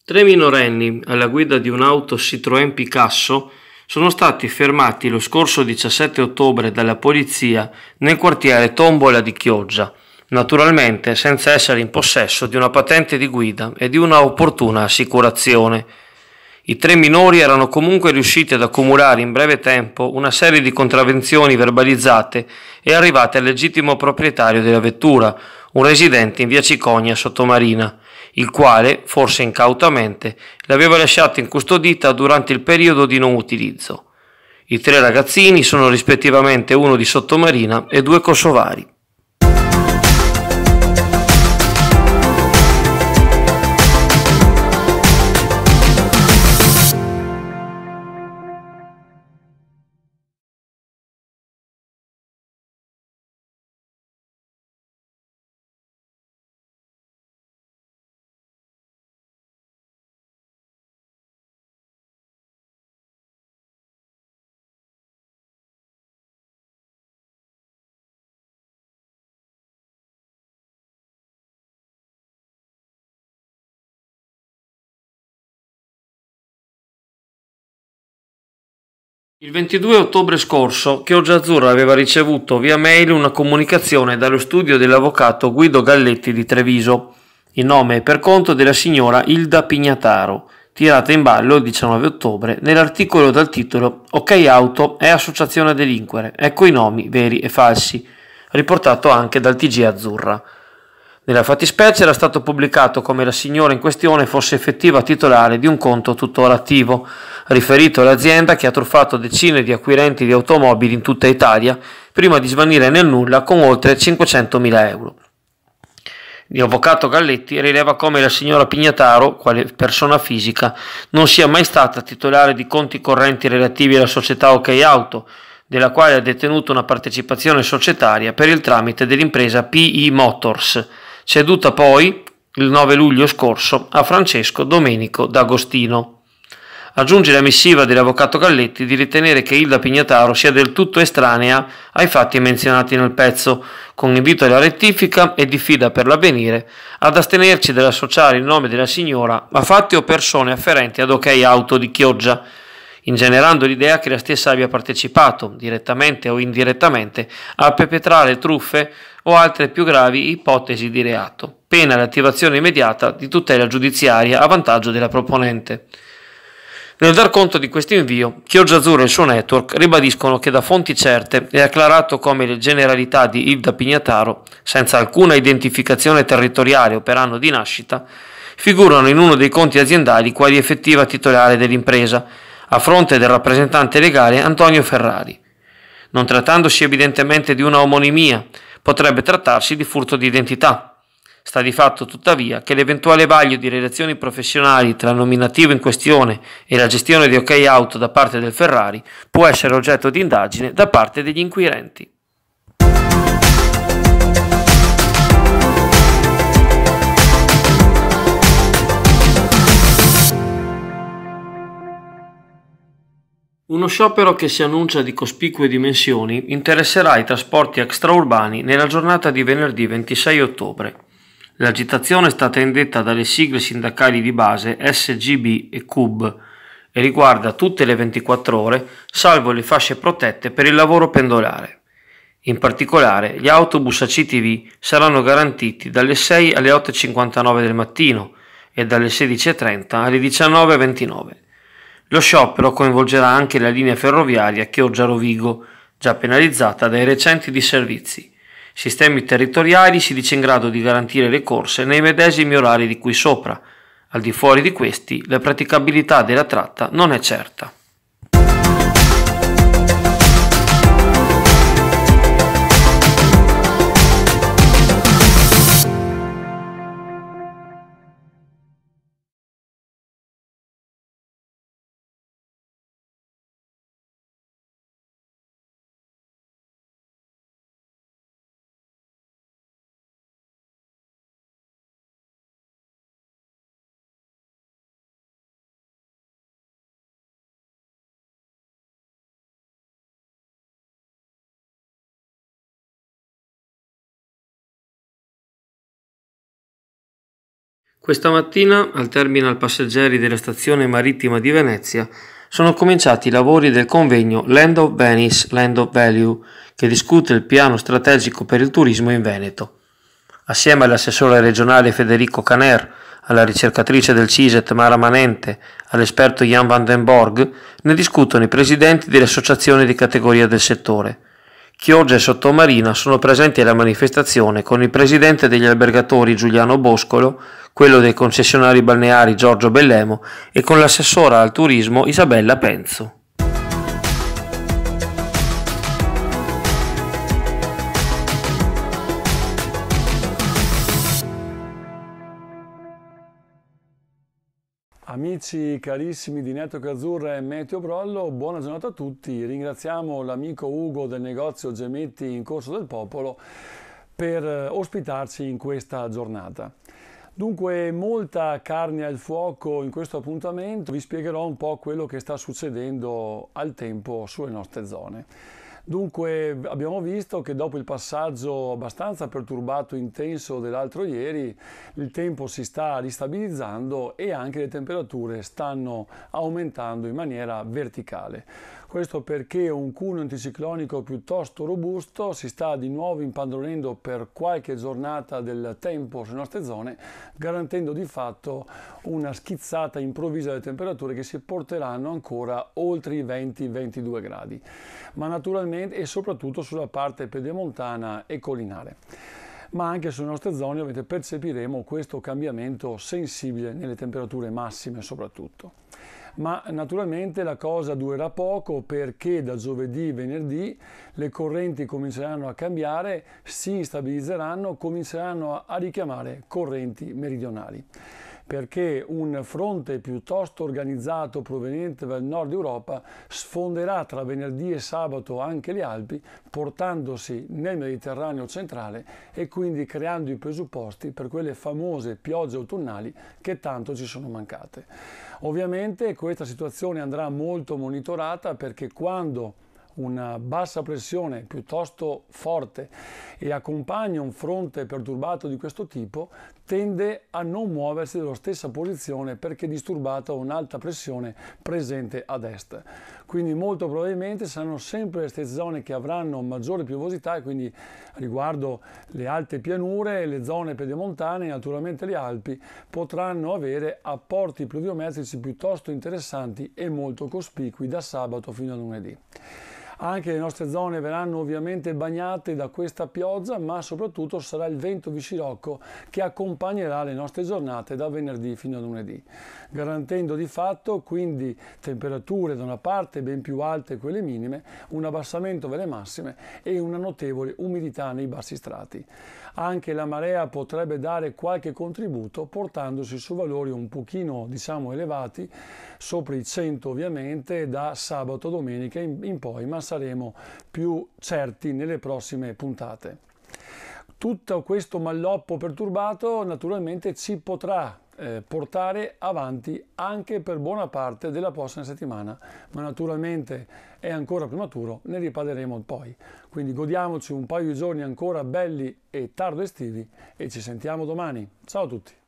Tre minorenni alla guida di un'auto Citroën Picasso sono stati fermati lo scorso 17 ottobre dalla polizia nel quartiere Tombola di Chioggia, naturalmente senza essere in possesso di una patente di guida e di una opportuna assicurazione. I tre minori erano comunque riusciti ad accumulare in breve tempo una serie di contravvenzioni verbalizzate e arrivate al legittimo proprietario della vettura, un residente in via Cicogna Sottomarina, il quale, forse incautamente, l'aveva lasciata incustodita durante il periodo di non utilizzo. I tre ragazzini sono rispettivamente uno di Sottomarina e due kosovari. Il 22 ottobre scorso, Chioggia Azzurra aveva ricevuto via mail una comunicazione dallo studio dell'avvocato Guido Galletti di Treviso. Il nome è per conto della signora Ilda Pignataro, tirata in ballo il 19 ottobre nell'articolo dal titolo Ok Auto è associazione a delinquere, ecco i nomi veri e falsi, riportato anche dal TG Azzurra. Nella fattispecie era stato pubblicato come la signora in questione fosse effettiva titolare di un conto tuttora attivo, riferito all'azienda che ha truffato decine di acquirenti di automobili in tutta Italia, prima di svanire nel nulla con oltre 500.000 euro. L'avvocato Galletti rileva come la signora Pignataro, quale persona fisica, non sia mai stata titolare di conti correnti relativi alla società OK Auto, della quale ha detenuto una partecipazione societaria per il tramite dell'impresa PI Motors, ceduta poi il 9 luglio scorso a Francesco Domenico D'Agostino. Aggiunge la missiva dell'avvocato Galletti di ritenere che Ilda Pignataro sia del tutto estranea ai fatti menzionati nel pezzo, con invito alla rettifica e diffida per l'avvenire ad astenerci dall'associare il nome della signora a fatti o persone afferenti ad OK Auto di Chioggia, ingenerando l'idea che la stessa abbia partecipato, direttamente o indirettamente, a perpetrare truffe o altre più gravi ipotesi di reato, pena l'attivazione immediata di tutela giudiziaria a vantaggio della proponente. Nel dar conto di questo invio, Chioggia Azzurra e il suo network ribadiscono che da fonti certe è acclarato come le generalità di Ilda Pignataro, senza alcuna identificazione territoriale o per anno di nascita, figurano in uno dei conti aziendali quali effettiva titolare dell'impresa, a fronte del rappresentante legale Antonio Ferrari. Non trattandosi evidentemente di una omonimia, potrebbe trattarsi di furto di identità. Sta di fatto tuttavia che l'eventuale vaglio di relazioni professionali tra il nominativo in questione e la gestione di OK Auto da parte del Ferrari può essere oggetto di indagine da parte degli inquirenti. Uno sciopero che si annuncia di cospicue dimensioni interesserà i trasporti extraurbani nella giornata di venerdì 26 ottobre. L'agitazione è stata indetta dalle sigle sindacali di base SGB e CUB e riguarda tutte le 24 ore, salvo le fasce protette per il lavoro pendolare. In particolare, gli autobus ACTV saranno garantiti dalle 6 alle 8.59 del mattino e dalle 16.30 alle 19.29. Lo sciopero coinvolgerà anche la linea ferroviaria Chioggia-Rovigo, già penalizzata dai recenti disservizi. Sistemi territoriali si dice in grado di garantire le corse nei medesimi orari di cui sopra. Al di fuori di questi, la praticabilità della tratta non è certa. Questa mattina, al terminal passeggeri della stazione marittima di Venezia, sono cominciati i lavori del convegno Land of Venice, Land of Value, che discute il piano strategico per il turismo in Veneto. Assieme all'assessore regionale Federico Caner, alla ricercatrice del CISET Mara Manente, all'esperto Jan van den Borg, ne discutono i presidenti delle associazioni di categoria del settore. Chioggia e Sottomarina sono presenti alla manifestazione con il presidente degli albergatori Giuliano Boscolo, quello dei concessionari balneari Giorgio Bellemo e con l'assessora al turismo Isabella Penzo. Amici carissimi di Network Azzurra e Meteo Brollo, buona giornata a tutti. Ringraziamo l'amico Ugo del negozio Gemetti in Corso del Popolo per ospitarci in questa giornata. Dunque, molta carne al fuoco in questo appuntamento. Vi spiegherò un po' quello che sta succedendo al tempo sulle nostre zone. Dunque, abbiamo visto che dopo il passaggio abbastanza perturbato e intenso dell'altro ieri, il tempo si sta ristabilizzando e anche le temperature stanno aumentando in maniera verticale. Questo perché un cuneo anticiclonico piuttosto robusto si sta di nuovo impadronendo per qualche giornata del tempo sulle nostre zone, garantendo di fatto una schizzata improvvisa delle temperature che si porteranno ancora oltre i 20-22 gradi. Ma naturalmente e soprattutto sulla parte pedemontana e collinare. Ma anche sulle nostre zone ovviamente percepiremo questo cambiamento sensibile nelle temperature massime soprattutto. Ma naturalmente la cosa durerà poco perché da giovedì, venerdì le correnti cominceranno a cambiare, si instabilizzeranno, cominceranno a richiamare correnti meridionali. Perché un fronte piuttosto organizzato proveniente dal nord Europa sfonderà tra venerdì e sabato anche le Alpi, portandosi nel Mediterraneo centrale e quindi creando i presupposti per quelle famose piogge autunnali che tanto ci sono mancate. Ovviamente questa situazione andrà molto monitorata perché quando una bassa pressione piuttosto forte e accompagna un fronte perturbato di questo tipo, tende a non muoversi dalla stessa posizione perché è disturbata da un'alta pressione presente ad est. Quindi molto probabilmente saranno sempre queste zone che avranno maggiore piovosità e quindi riguardo le alte pianure, le zone pedemontane e naturalmente le Alpi potranno avere apporti pluviometrici piuttosto interessanti e molto cospicui da sabato fino a lunedì. Anche le nostre zone verranno ovviamente bagnate da questa pioggia, ma soprattutto sarà il vento di scirocco che accompagnerà le nostre giornate da venerdì fino a lunedì, garantendo di fatto quindi temperature da una parte ben più alte quelle minime, un abbassamento delle massime e una notevole umidità nei bassi strati. Anche la marea potrebbe dare qualche contributo portandosi su valori un pochino elevati, sopra i 100 ovviamente, da sabato a domenica in poi, ma saremo più certi nelle prossime puntate. Tutto questo malloppo perturbato naturalmente ci potrà portare avanti anche per buona parte della prossima settimana, ma naturalmente è ancora prematuro, ne riparleremo poi. Quindi godiamoci un paio di giorni ancora belli e tardo estivi e ci sentiamo domani. Ciao a tutti!